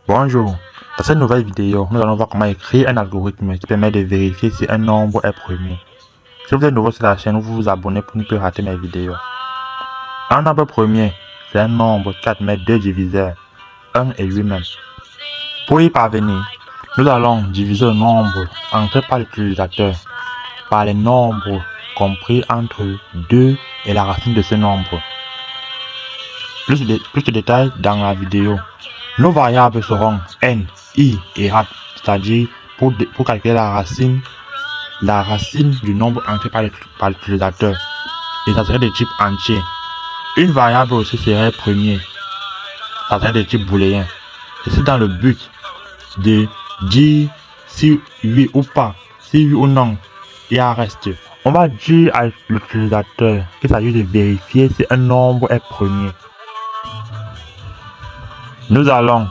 Bonjour, dans cette nouvelle vidéo, nous allons voir comment écrire un algorithme qui permet de vérifier si un nombre est premier. Si vous êtes nouveau sur la chaîne, vous vous abonnez pour ne plus rater mes vidéos. Un nombre premier, c'est un nombre qui admet deux diviseurs, 1 et lui-même. Pour y parvenir, nous allons diviser le nombre entré par l'utilisateur par les nombres compris entre 2 et la racine de ce nombre. Plus de détails dans la vidéo. Nos variables seront n, i et rat, c'est-à-dire pour calculer la racine du nombre entré par l'utilisateur. Et ça serait de type entier. Une variable aussi serait premier. Ça serait de type booléen. Et c'est dans le but de dire si oui ou pas, si oui ou non, il y a un reste. On va dire à l'utilisateur qu'il s'agit de vérifier si un nombre est premier. Nous allons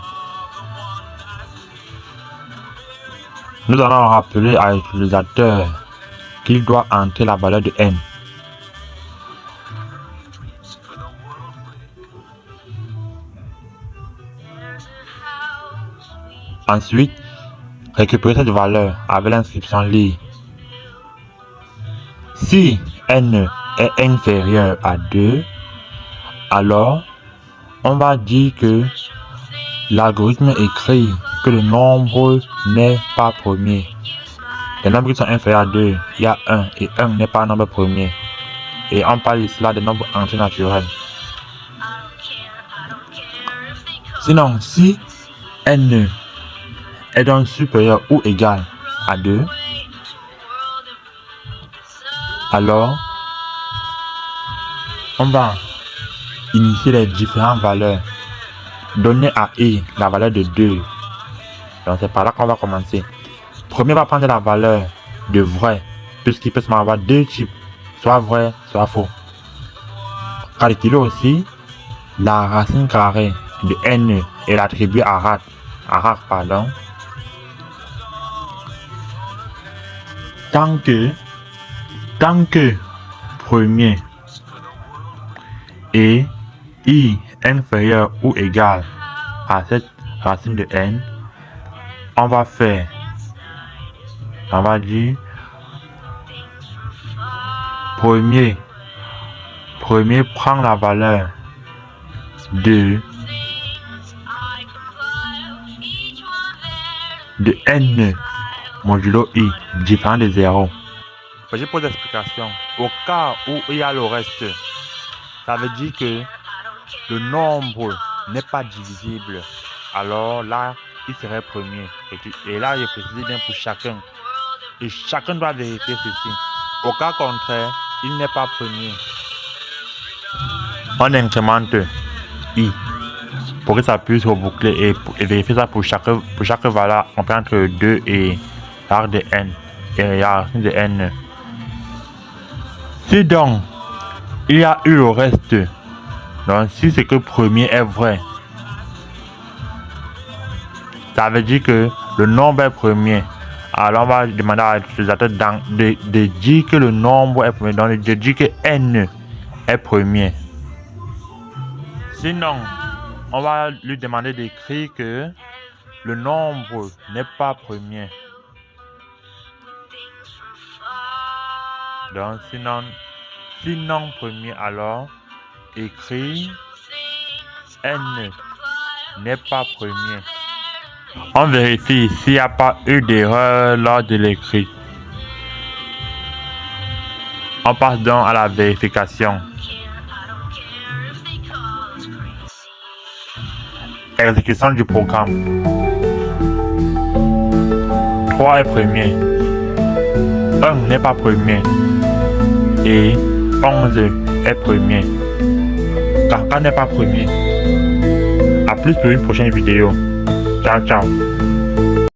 rappeler à l'utilisateur qu'il doit entrer la valeur de n. Ensuite, récupérer cette valeur avec l'inscription lire. Si n est inférieur à 2, alors on va dire que l'algorithme écrit que le nombre n'est pas premier. Les nombres qui sont inférieurs à 2, il y a 1 et 1 n'est pas un nombre premier. Et on parle ici là des nombres entiers naturels. Sinon, si n est donc supérieur ou égal à 2, alors on va initier les différentes valeurs. Donner à i la valeur de 2. Donc c'est par là qu'on va commencer. Premier, on va prendre la valeur de vrai, puisqu'il peut seulement avoir deux types, soit vrai, soit faux. Calculer aussi la racine carrée de n et l'attribuer à rat. Tant que premier et i inférieur ou égal à cette racine de n, on va dire premier prend la valeur de n modulo i différent de 0. J'ai posé l'explication. Au cas où il y a le reste, ça veut dire que le nombre n'est pas divisible. Alors là, il serait premier. Et là, je précise bien pour chacun. Et chacun doit vérifier ceci. Au cas contraire, il n'est pas premier. On incrémente i pour que ça puisse reboucler et vérifier ça pour chaque valeur. On prend entre 2 et l'arc de n et la racine de n. Si donc il y a eu le reste, donc si c'est que premier est vrai, ça veut dire que le nombre est premier. Alors on va demander à l'utilisateur de dire que le nombre est premier, donc de dire que n est premier. Sinon, on va lui demander d'écrire que le nombre n'est pas premier. Donc sinon premier, alors écrit n n'est pas premier. On vérifie s'il n'y a pas eu d'erreur lors de l'écrit. On passe donc à la vérification. Exécution du programme. 3 est premier. 1 n'est pas premier. Et 11 est premier. 44 n'est pas premier. A plus pour une prochaine vidéo. Ciao, ciao.